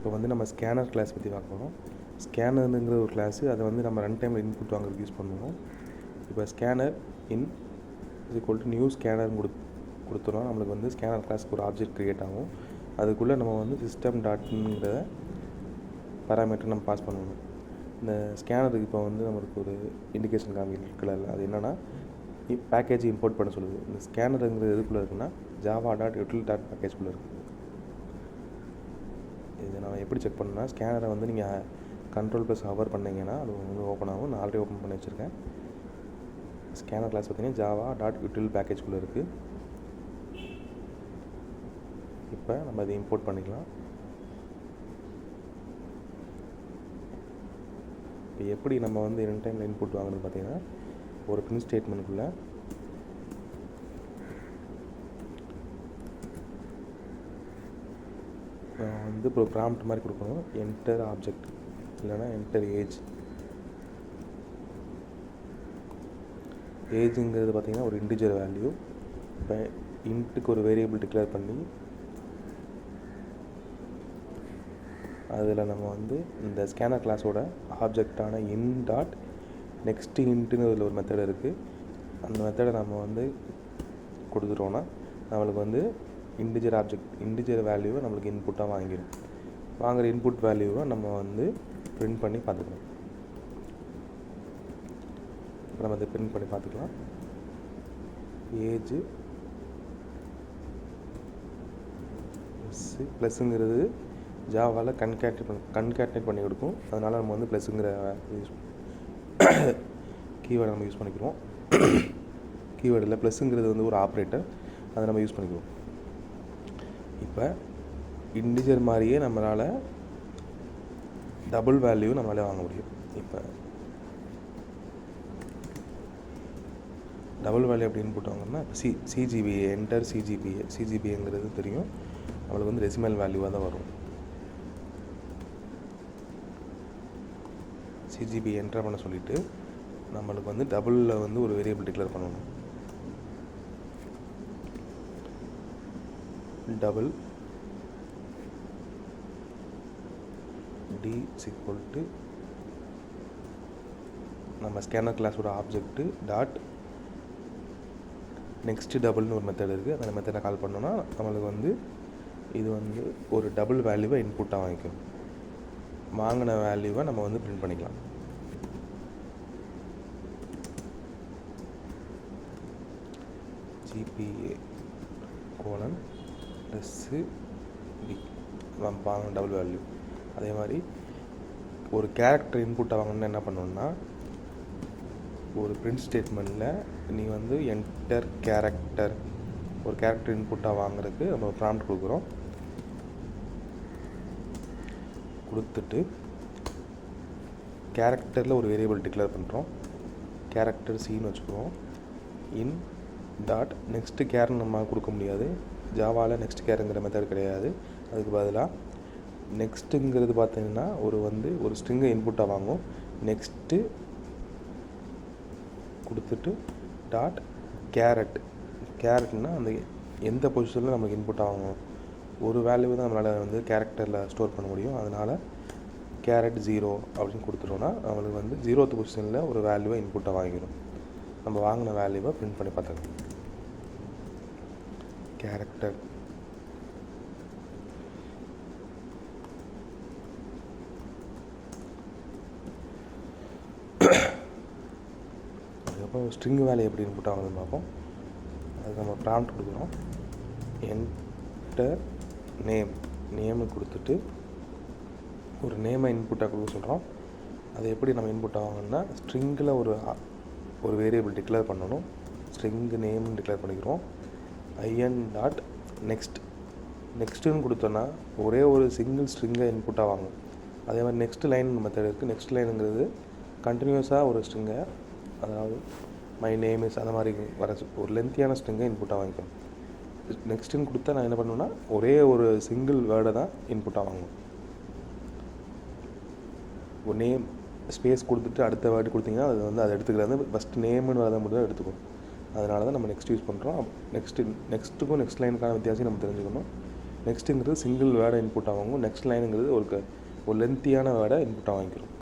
இப்போ வந்து நம்ம ஸ்கேனர் கிளாஸ் பற்றி பார்க்க போகிறோம். ஸ்கேனருங்கிற ஒரு கிளாஸு, அதை வந்து நம்ம ரன் டைமில் இன்புட் வாங்குறதுக்கு யூஸ் பண்ணுவோம். இப்போ scanner in is equal to new ஸ்கேனர்னு கொடுத்துறோம். நம்மளுக்கு வந்து ஸ்கேனர் கிளாஸ்க்கு ஒரு ஆப்ஜெக்ட் க்ரியேட் ஆகும். அதுக்குள்ளே நம்ம வந்து சிஸ்டம் டாட்ங்கிற பேராமீட்டர் நம்ம பாஸ் பண்ணணும். இந்த ஸ்கேனருக்கு இப்போ வந்து நம்மளுக்கு ஒரு இண்டிகேஷன் காமிக்கல, அது என்னென்னா பேக்கேஜ் இம்போர்ட் பண்ண சொல்லுது. இந்த ஸ்கேனருங்கிறது எதுக்குள்ளே இருக்குன்னா ஜாவா டாட் யூட்டில் டாட் பேக்கேஜ்குள்ளே இருக்குது. இது நான் எப்படி செக் பண்ணேன்னா, ஸ்கேனரை வந்து நீங்கள் Ctrl+hover பண்ணிங்கன்னா அது வந்து ஓப்பன் ஆகும். நான் ஆல்ரெடி ஓப்பன் பண்ணி வச்சுருக்கேன். ஸ்கேனர் கிளாஸ் பார்த்தீங்கன்னா ஜாவா டாட் யூட்டில் பேக்கேஜ்குள்ளே இருக்குது. இப்போ நம்ம அதை இம்போர்ட் பண்ணிக்கலாம். இப்போ எப்படி நம்ம வந்து ரன் டைமில் இன்புட் வாங்குறது பார்த்தீங்கன்னா, ஒரு பிரிண்ட் ஸ்டேட்மெண்ட்டுக்குள்ளே வந்து இப்போ ப்ராம்ப்ட் மாதிரி கொடுக்கணும். என்டர் ஆப்ஜெக்ட் இல்லைனா என்டர் ஏஜ். ஏஜுங்கிறது பார்த்திங்கன்னா ஒரு இன்டிஜர் வேல்யூ. இப்போ இன்ட்டுக்கு ஒரு வேரியபிள் டிக்ளேர் பண்ணி அதில் நம்ம வந்து இந்த ஸ்கேனர் கிளாஸோட ஆப்ஜெக்டான இன் டாட் நெக்ஸ்ட் இன்ட்டுன்னு அதில் ஒரு மெத்தட் இருக்குது. அந்த மெத்தடை நம்ம வந்து கொடுத்துட்டோன்னா நம்மளுக்கு வந்து இன்டிஜர் வேல்யூவை நம்மளுக்கு இன்புட்டாக வாங்கிடும். வாங்குகிற இன்புட் வேல்யூவை நம்ம வந்து பிரிண்ட் பண்ணி பார்த்துக்கலாம். இப்போ நம்ம அதை பிரிண்ட் பண்ணி பார்த்துக்கலாம். ஏஜ் ப்ளஸ்ஸுங்கிறது ஜாவாவில் கன்கேட்னேட் பண்ணி கொடுக்கும். அதனால் நம்ம வந்து ப்ளஸ்ஸுங்கிற கீவேர்டை நம்ம யூஸ் பண்ணிக்கிறோம். கீவேர்டில் ப்ளஸ்ஸுங்கிறது வந்து ஒரு ஆப்ரேட்டர், அதை நம்ம யூஸ் பண்ணிக்குவோம். இப்போ இன்டிஜர் மாதிரியே நம்மளால் டபுள் வேல்யூ நம்மளால் வாங்க முடியும். இப்போ டபுள் வேல்யூ எப்படி இன்புட் வாங்கினா சிஜிபிஏ என்டர் சிஜிபிஏங்கிறது தெரியும். நம்மளுக்கு வந்து டெசிமல் வேல்யூவாக தான் வரும். சிஜிபி என்டர் பண்ண சொல்லிவிட்டு நம்மளுக்கு வந்து டபுளில் வந்து ஒரு வேரியபிள் டிக்ளேர் பண்ணணும். டபுள் டி ஈக்குவல் டு நம்ம ஸ்கேனர் கிளாஸோட ஆப்ஜெக்ட் டாட் நெக்ஸ்ட்டு டபுள்னு ஒரு மெத்தட் இருக்குது. அந்த மெத்தடை கால் பண்ணோன்னா நம்மளுக்கு வந்து இது வந்து ஒரு டபுள் வேல்யூவை இன்புட்டாக வாங்கிக்கும். வாங்கின வேல்யூவை நம்ம வந்து பிரிண்ட் பண்ணிக்கலாம். ஜிபிஏ கோலன் ப்ளஸ்ஸு டி வாங்கின டபுள் வேல்யூ. அதே மாதிரி ஒரு கேரக்டர் இன்புட்டை வாங்கணுன்னா என்ன பண்ணணுன்னா, ஒரு பிரிண்ட் ஸ்டேட்மெண்ட்டில் நீ வந்து என்டர் கேரக்டர் ஒரு கேரக்டர் இன்புட்டாக வாங்குறதுக்கு நம்ம ப்ராம்ப்ட் கொடுக்குறோம். கொடுத்துட்டு கேரக்டரில் ஒரு வேரியபிள் டிக்ளேர் பண்ணுறோம். கேரக்டர் சின்னு வச்சுக்கிறோம். இன் டாட் நெக்ஸ்ட்டு கேர்னு நம்ம கொடுக்க முடியாது. ஜாவாவில் நெக்ஸ்ட் கேருங்கிற மெத்தட் கிடையாது. அதுக்கு பதிலாக நெக்ஸ்ட்டுங்கிறது பார்த்தீங்கன்னா ஒரு ஸ்ட்ரிங்கை இன்புட்டாக வாங்கும். நெக்ஸ்ட்டு கொடுத்துட்டு டாட் கேரட்னா அந்த எந்த பொசிஷனில் நமக்கு இன்புட்டாக வாங்கும். ஒரு வேல்யூ தான் நம்மளால் வந்து கேரக்டரில் ஸ்டோர் பண்ண முடியும். அதனால் கேரட் 0 அப்படின்னு கொடுத்துட்டோன்னா நம்மளுக்கு வந்து 0th பொசிஷனில் ஒரு வேல்யூவை இன்புட்டாக வாங்கிடும். நம்ம வாங்கின வேல்யூவை பிரிண்ட் பண்ணி பார்த்துக்கலாம். கேரக்டர் அதுக்கப்புறம் ஸ்ட்ரிங் வேல்யூ எப்படி இன்புட் ஆகுதுன்னு பார்ப்போம். அதுக்கு நம்ம ப்ராம்ப்ட் கொடுக்குறோம். என்டர் நேமு கொடுத்துட்டு ஒரு நேமை இன்புட்டாக கொடுக்க சொல்கிறோம். அதை எப்படி நம்ம இன்புட் ஆகணும்னா, ஸ்ட்ரிங்கில் ஒரு வேரியபிள் டிக்ளேர் பண்ணணும். ஸ்ட்ரிங்கு நேம்னு டிக்ளேர் பண்ணிக்கிறோம். ஐஎன் டாட் நெக்ஸ்ட்டுன்னு கொடுத்தோன்னா ஒரே ஒரு சிங்கிள் ஸ்ட்ரிங்கை இன்புட்டாக வாங்கும். அதே மாதிரி நெக்ஸ்ட் லைன் மெத்தட் இருக்குது. நெக்ஸ்ட் லைனுங்கிறது கண்டினியூஸாக ஒரு ஸ்ட்ரிங்கை, அதாவது மை நேம் இஸ் அந்த மாதிரி வர ஒரு லென்த்தியான ஸ்ட்ரிங்கை இன்புட்டாக வாங்கிக்கும். நெக்ஸ்ட்டுன்னு கொடுத்தா நான் என்ன பண்ணுவேன்னா ஒரே ஒரு சிங்கிள் வேர்டை தான் இன்புட்டாக வாங்கும். ஒரு நேம் ஸ்பேஸ் கொடுத்துட்டு அடுத்த வேர்டு கொடுத்தீங்கன்னா அது வந்து அதை எடுத்துக்கிறது ஃபஸ்ட்டு நேம்னு வரதை மட்டும் தான் எடுத்துக்கும். அதனால தான் நம்ம நெக்ஸ்ட் யூஸ் பண்ணுறோம். நெக்ஸ்ட்டுக்கும் நெக்ஸ்ட் லைனுக்கான வித்தியாசம் நம்ம தெரிஞ்சுக்கணும். நெக்ஸ்ட்டுங்கிறது சிங்கிள் வேர்டை இன்புட்டாக வாங்கும். நெக்ஸ்ட் லைனுங்கிறது ஒரு லென்த்தியான வேர்டை இன்புட்டாக வாங்கிக்கிறோம்.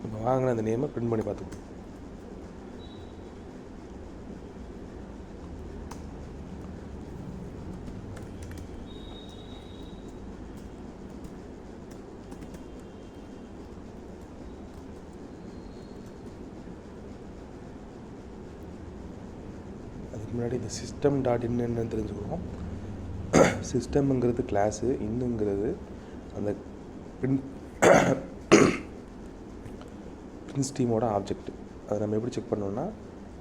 இப்போ வாங்கின அந்த நேமை பிரிண்ட் பண்ணி பார்த்துக்கணும். அதுக்கு முன்னாடி இந்த சிஸ்டம் டாட் இன்னு தெரிஞ்சுக்கிறோம். சிஸ்டம்ங்கிறது கிளாஸு, இன்னுங்கிறது அந்த பிரிண்ட் ஸ்ட்ரீமோட ஆப்ஜெக்ட். அதை நம்ம எப்படி செக் பண்ணோம்னா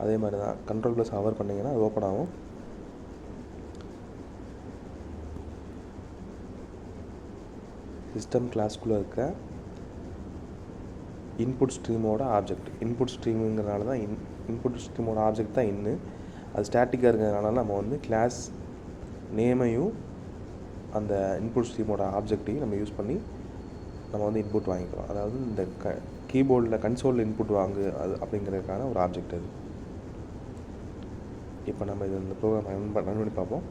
அதே மாதிரி தான் Ctrl+R பண்ணிங்கன்னா அது ஓப்பன் ஆகும். சிஸ்டம் கிளாஸ்க்குள்ளே இருக்க இன்புட் ஸ்ட்ரீமோட ஆப்ஜெக்ட். இன்புட் ஸ்ட்ரீமுங்கிறனால தான் இன்புட் ஸ்ட்ரீமோட ஆப்ஜெக்ட் தான் இன்னு. அது ஸ்டாட்டிக்காக இருக்கிறதுனால நம்ம வந்து கிளாஸ் நேமையும் அந்த இன்புட் ஸ்ட்ரீமோட ஆப்ஜெக்டையும் நம்ம யூஸ் பண்ணி நம்ம வந்து இன்புட் வாங்கிக்கிறோம். அதாவது இந்த கீபோர்டில் கன்சோலில் இன்புட் வாங்கு அது அப்படிங்கிறதுக்கான ஒரு ஆப்ஜெக்ட் அது. இப்போ நம்ம இந்த ப்ரோக்ராம் ரன் பண்ணி பார்ப்போம்.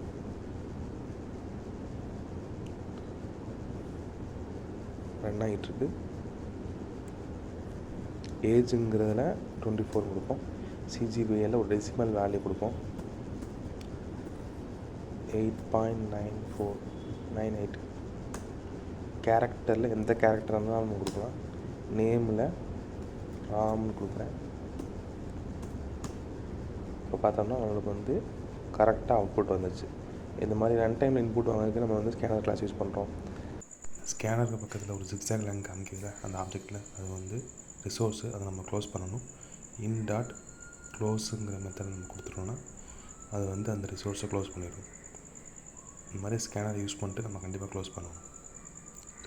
ரன் ஆகிட்டுருக்கு. ஏஜுங்கிறதுல 24 கொடுப்போம். CGPAல ஒரு டெசிமல் வேல்யூ கொடுப்போம். 8.9498. கேரக்டரில் எந்த கேரக்டர் இருந்தாலும் நம்ம கொடுக்கலாம். நேமில் ராம்னு கொடுக்குறேன். இப்போ பார்த்தோம்னா நம்மளுக்கு வந்து கரெக்டாக அவுட்புட் வந்துச்சு. இந்த மாதிரி ரன் டைமில் இன்புட் வாங்குறதுக்கு நம்ம வந்து ஸ்கேனர் கிளாஸ் யூஸ் பண்ணுறோம். ஸ்கேனருக்கு பக்கத்தில் ஒரு ஜிக்ஸாக் லைன் காமிக்குதுல அந்த ஆப்ஜெக்டில் அது வந்து ரிசோர்ஸு. அதை நம்ம க்ளோஸ் பண்ணணும். in.closeங்கிற மெத்தட் நம்ம கொடுத்துட்டோன்னா அது வந்து அந்த ரிசோர்ஸை க்ளோஸ் பண்ணிடும். இந்த மாதிரி ஸ்கேனர் யூஸ் பண்ணிட்டு நம்ம கண்டிப்பாக க்ளோஸ் பண்ணணும்.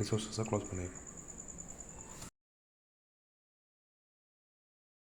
ரிசோர்ஸஸை க்ளோஸ் பண்ணிடணும்.